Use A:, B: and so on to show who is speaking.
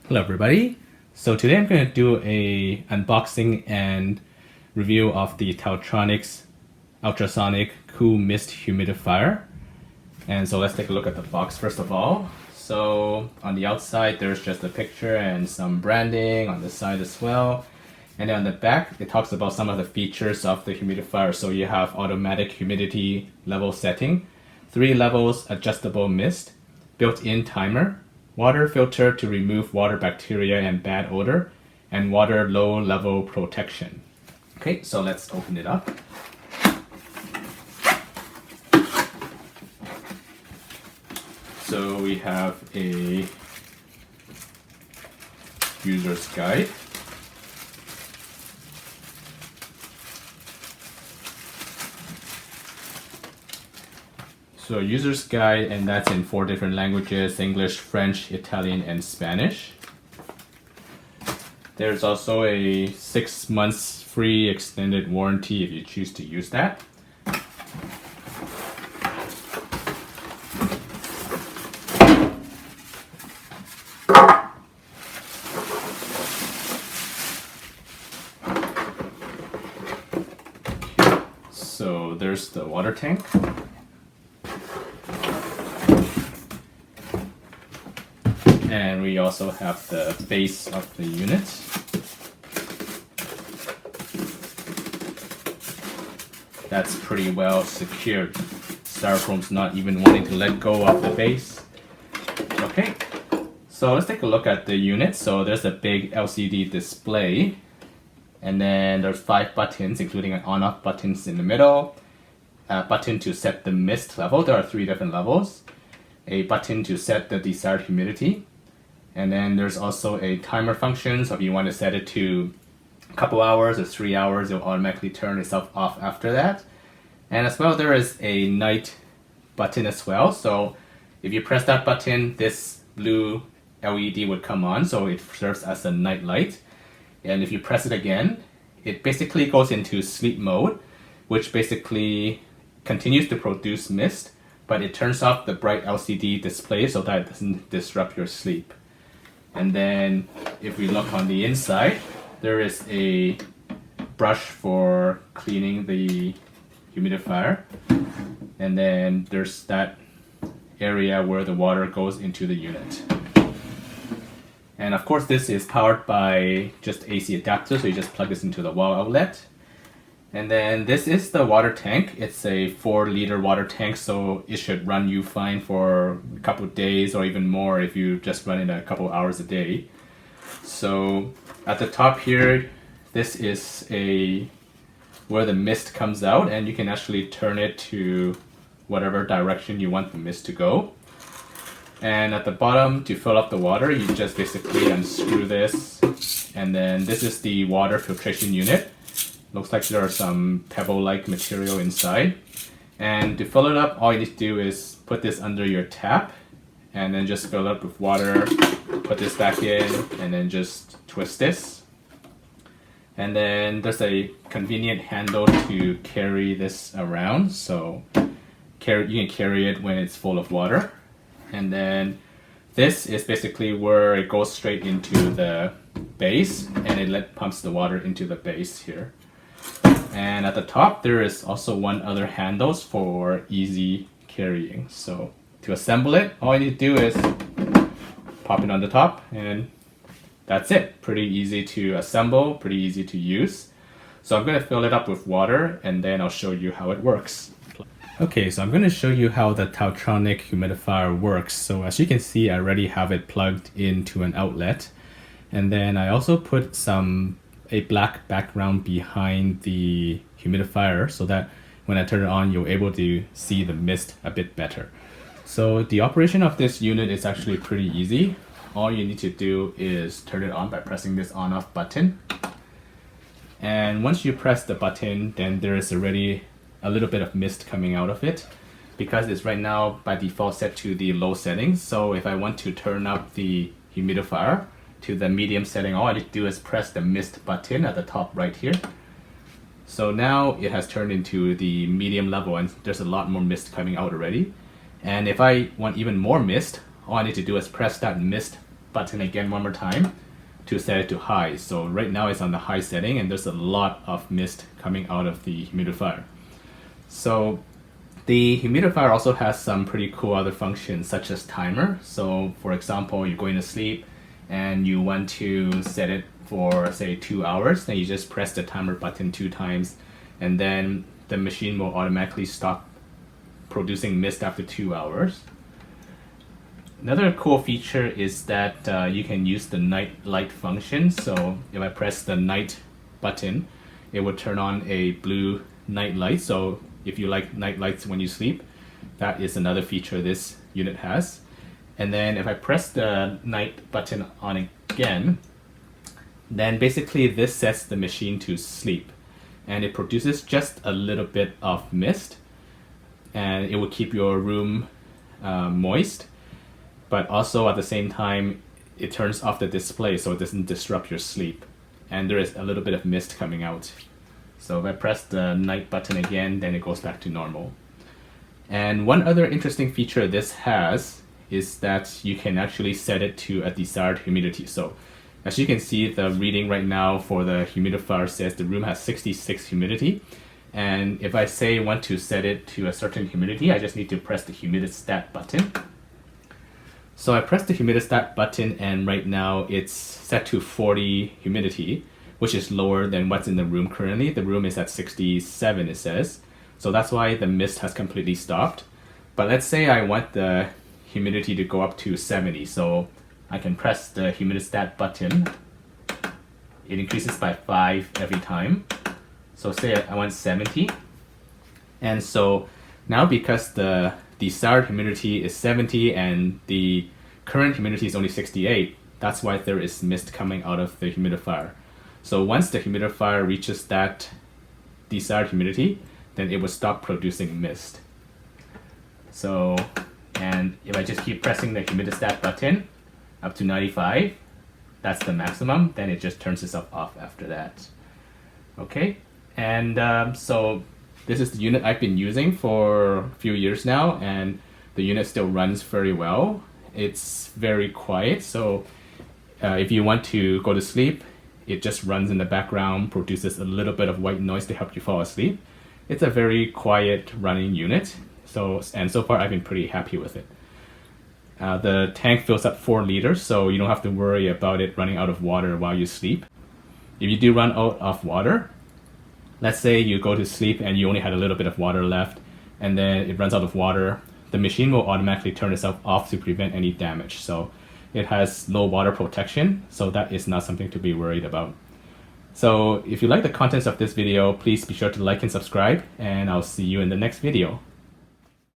A: Hello everybody. So today I'm going to do a unboxing and review of the Taotronics Ultrasonic Cool Mist Humidifier. And so let's take a look at the box first of all. So on the outside there's just a picture and some branding on the side as well. And then on the back it talks about some of the features of the humidifier. So you have automatic humidity level setting, 3 levels adjustable mist, built-in timer, water filter to remove water bacteria and bad odor, and water low level protection. Okay, so let's open it up. So we have a user's guide. So user's guide, and that's in 4 different languages: English, French, Italian, and Spanish. There's also a 6 months free extended warranty if you choose to use that. So there's the water tank. And we also have the base of the unit. That's pretty well secured. Styrofoam's not even wanting to let go of the base. Okay, so let's take a look at the unit. So there's a big LCD display, and then there's 5 buttons, including an on-off buttons in the middle, a button to set the mist level. There are 3 different levels. A button to set the desired humidity. And then there's also a timer function, so if you want to set it to a couple hours or 3 hours, it'll automatically turn itself off after that. And as well, there is a night button as well. So if you press that button, this blue LED would come on, so it serves as a night light. And if you press it again, it basically goes into sleep mode, which basically continues to produce mist, but it turns off the bright LCD display so that it doesn't disrupt your sleep. And then if we look on the inside, there is a brush for cleaning the humidifier. And then there's that area where the water goes into the unit. And of course this is powered by just AC adapter, so you just plug this into the wall outlet. And then this is the water tank. It's a 4-liter water tank, so it should run you fine for a couple of days or even more if you just run it a couple hours a day. So at the top here, this is where the mist comes out, and you can actually turn it to whatever direction you want the mist to go. And at the bottom, to fill up the water, you just basically unscrew this, and then this is the water filtration unit. Looks like there are some pebble-like material inside. And to fill it up, all you need to do is put this under your tap and then just fill it up with water, put this back in, and then just twist this. And then there's a convenient handle to carry this around, so you can carry it when it's full of water. And then this is basically where it goes straight into the base, and it pumps the water into the base here. And at the top, there is also one other handles for easy carrying. So to assemble it, all you need to do is pop it on the top, and that's it. Pretty easy to assemble, pretty easy to use. So I'm going to fill it up with water, and then I'll show you how it works. Okay, so I'm going to show you how the Taotronic humidifier works. So as you can see, I already have it plugged into an outlet. And then I also put a black background behind the humidifier so that when I turn it on, you're able to see the mist a bit better. So the operation of this unit is actually pretty easy. All you need to do is turn it on by pressing this on-off button. And once you press the button, then there is already a little bit of mist coming out of it, because it's right now by default set to the low settings. So if I want to turn up the humidifier to the medium setting, all I need to do is press the mist button at the top right here. So now it has turned into the medium level, and there's a lot more mist coming out already. And if I want even more mist, all I need to do is press that mist button again one more time to set it to high. So right now it's on the high setting and there's a lot of mist coming out of the humidifier. So the humidifier also has some pretty cool other functions such as timer. So for example, you're going to sleep and you want to set it for say 2 hours, then you just press the timer button 2 times and then the machine will automatically stop producing mist after 2 hours. Another cool feature is that you can use the night light function. So if I press the night button, it will turn on a blue night light. So if you like night lights when you sleep, that is another feature this unit has. And then if I press the night button on again, then basically this sets the machine to sleep. And it produces just a little bit of mist. And it will keep your room moist. But also at the same time, it turns off the display so it doesn't disrupt your sleep. And there is a little bit of mist coming out. So if I press the night button again, then it goes back to normal. And one other interesting feature this has is that you can actually set it to a desired humidity. So as you can see, the reading right now for the humidifier says the room has 66 humidity. And if I say I want to set it to a certain humidity, I just need to press the humidistat button. So I pressed the humidistat button and right now it's set to 40 humidity, which is lower than what's in the room currently. The room is at 67, it says. So that's why the mist has completely stopped. But let's say I want the humidity to go up to 70. So I can press the humidistat button. It increases by 5 every time. So say I want 70. And so now because the desired humidity is 70 and the current humidity is only 68, that's why there is mist coming out of the humidifier. So once the humidifier reaches that desired humidity, then it will stop producing mist. So, and if I just keep pressing the humidistat button up to 95, that's the maximum, then it just turns itself off after that. Okay, and so this is the unit I've been using for a few years now, and the unit still runs very well. It's very quiet, so if you want to go to sleep, it just runs in the background, produces a little bit of white noise to help you fall asleep. It's a very quiet running unit, so far I've been pretty happy with it. The tank fills up 4 liters, so you don't have to worry about it running out of water while you sleep. If you do run out of water, let's say you go to sleep and you only had a little bit of water left, and then it runs out of water, the machine will automatically turn itself off to prevent any damage. So it has low water protection, so that is not something to be worried about. So if you like the contents of this video, please be sure to like and subscribe, and I'll see you in the next video.